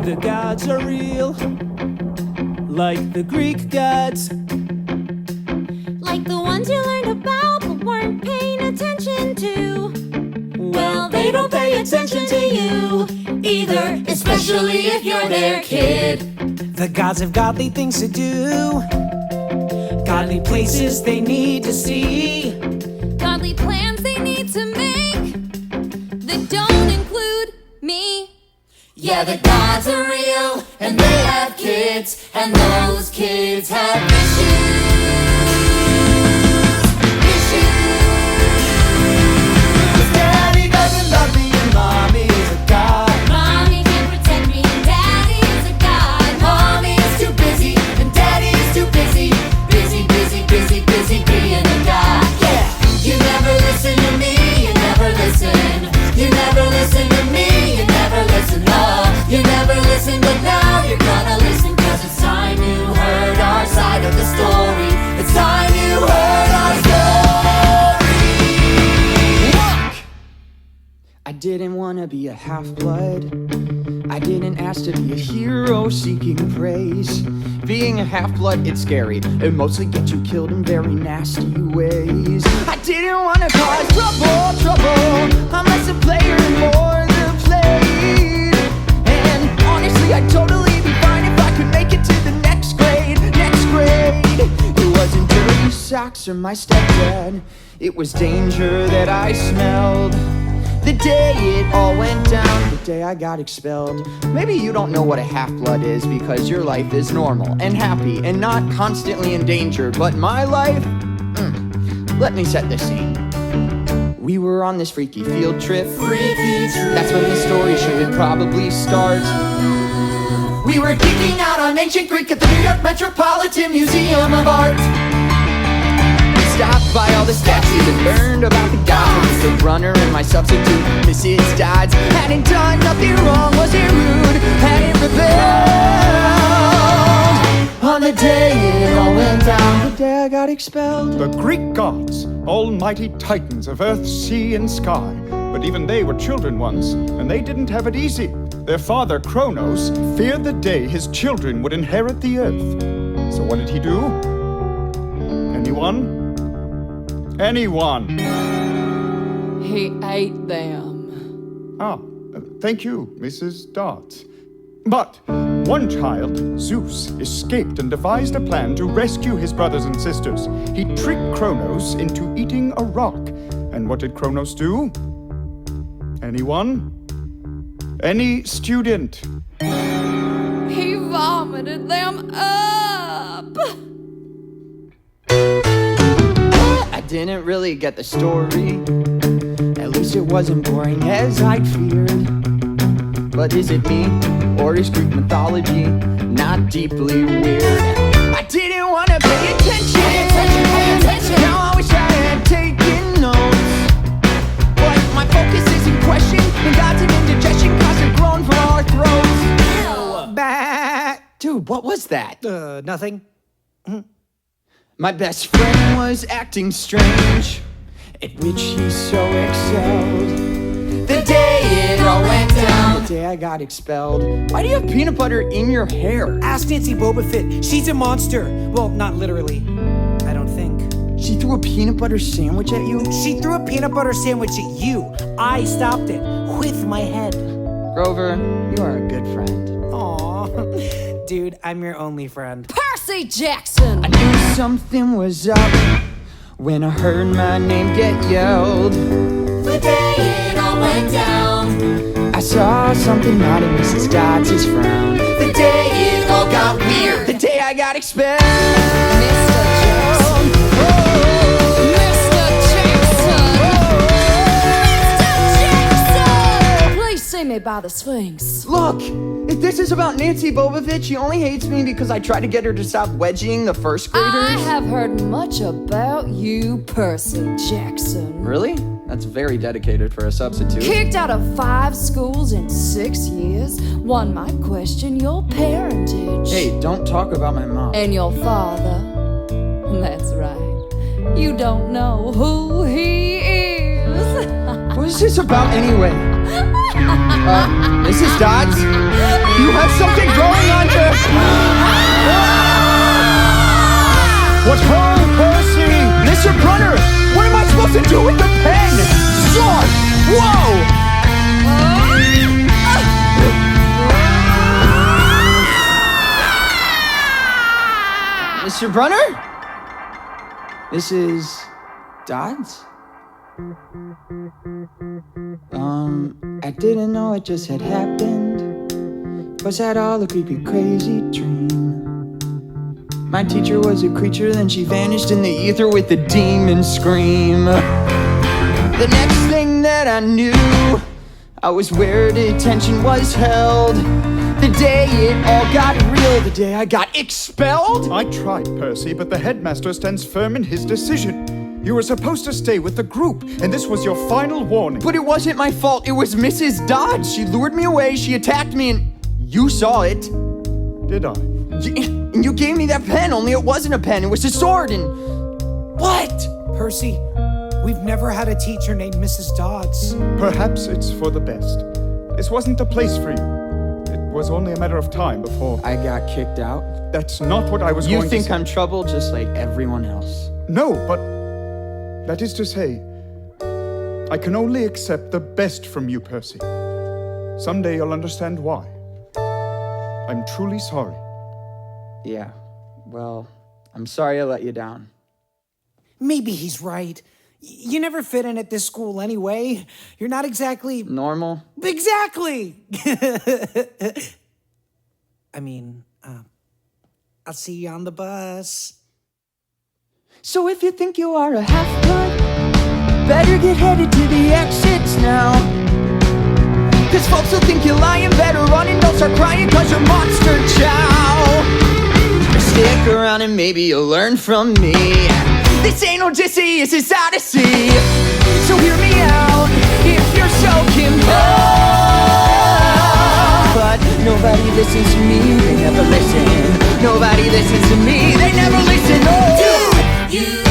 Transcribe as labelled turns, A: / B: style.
A: The gods are real, like the Greek gods.
B: Like the ones you learned about but weren't paying attention to. Well, they don't pay attention to you either, especially if you're their kid.
A: The gods have godly things to do, godly places they need to see,
B: Godly plans they need to make that don't include me. Yeah, the gods are real, and they have kids, and those kids have issues.
A: Daddy doesn't love me and mommy is a god.
B: Mommy can't protect me, and daddy is a god.
A: Mommy is too busy and daddy is too busy. Busy, busy, busy, busy being a god. Yeah.
B: You never listen to me, you never listen. You never listen to me, you never listen. Oh, you never listen, but now you're gonna listen. Cause it's time you heard our side of the story. It's time you heard our story.
A: Look! I didn't want to be a half-blood. I didn't ask to be a hero seeking praise. Being a half-blood, it's scary. It mostly gets you killed in very nasty ways. I didn't want to cause trouble. I'm less a player and more the played. And honestly, I'd totally be fine if I could make it to the next grade. It wasn't dirty socks or my stepdad. It was danger that I smelled. The day it all went down, the day I got expelled. Maybe you don't know what a half-blood is because your life is normal and happy and not constantly in danger. But my life, let me set the scene. We were on this freaky field trip. That's when the story should probably start. We were geeking out on ancient Greek at the New York Metropolitan Museum of Art. Stopped by all the statues and learned about the gods. The runner and my substitute, Mrs. Dodds, hadn't done nothing wrong, wasn't rude, hadn't rebelled. On the day it all went down, the day I got expelled.
C: The Greek gods, almighty titans of earth, sea, and sky. But even they were children once, and they didn't have it easy. Their father, Kronos, feared the day his children would inherit the earth. So what did he do? Anyone?
D: He ate them.
C: Thank you, Mrs. Dart. But one child, Zeus, escaped and devised a plan to rescue his brothers and sisters. He tricked Kronos into eating a rock. And what did Kronos do? Anyone? Any student?
D: He vomited them up.
A: I didn't really get the story. At least it wasn't boring as I'd feared. But is it me, or is Greek mythology not deeply weird? I didn't want to pay attention.
B: Pay attention.
A: Now I wish I had taken notes. But my focus is in question, and God's an indigestion cause it grown from our throats. Bah. Dude, what was that?
E: Nothing.
A: My best friend was acting strange, at which he so excelled. The day it all went down, the day I got expelled. Why do you have peanut butter in your hair?
E: Ask Nancy Bobafett. She's a monster. Well, not literally. I don't think.
A: She threw a peanut butter sandwich at you?
E: She threw a peanut butter sandwich at you. I stopped it with my head.
A: Grover, you are a good friend.
E: Aw. Dude, I'm your only friend.
D: Percy Jackson!
A: I knew something was up when I heard my name get yelled.
B: The day it all went down,
A: I saw something not in Mrs. Dodds' frown. The day it all got weird, the day I got expelled.
D: Mr. Jackson! Mr. Jackson! Please see me by the Sphinx.
A: Look, if this is about Nancy Bobovich, she only hates me because I tried to get her to stop wedging the first graders.
D: I have heard much about you, Percy Jackson.
A: Really? That's very dedicated for a substitute.
D: Kicked out of 5 schools in 6 years. One might question your parentage.
A: Hey, don't talk about my mom.
D: And your father. That's right. You don't know who he is.
A: What is this about anyway? Mrs. Dodds, you have something growing on your...
C: What ho, Percy?
A: Mr. Brunner, what am I supposed to do with the pen? Sword! Whoa! Mr. Brunner? Mrs. Dodds? I didn't know it just had happened. Was that all a creepy, crazy dream? My teacher was a creature, then she vanished in the ether with a demon scream. The next thing that I knew, I was where detention was held. The day it all got real, the day I got expelled.
C: I tried, Percy, but the headmaster stands firm in his decision. You were supposed to stay with the group, and this was your final warning.
A: But it wasn't my fault, it was Mrs. Dodds. She lured me away, she attacked me, and you saw it.
C: Did I?
A: And you gave me that pen, only it wasn't a pen, it was a sword, and... What?
E: Percy, we've never had a teacher named Mrs. Dodds.
C: Perhaps it's for the best. This wasn't the place for you. It was only a matter of time before...
A: I got kicked out?
C: That's not what I was going to say.
A: You think I'm trouble just like everyone else?
C: No, but... That is to say, I can only accept the best from you, Percy. Someday you'll understand why. I'm truly sorry.
A: Yeah, well, I'm sorry I let you down.
E: Maybe he's right. You never fit in at this school anyway. You're not exactly...
A: Normal?
E: Exactly! I mean, I'll see you on the bus.
A: So if you think you are a half-blood, better get headed to the exits now. Cause folks will think you're lying, better run and don't start crying cause you're monster chow. Stick around and maybe you'll learn from me. This ain't Odysseus, it's Odyssey. So hear me out if you're so compelled. But nobody listens to me, they never listen. Nobody listens to me, they never listen. Oh!
B: You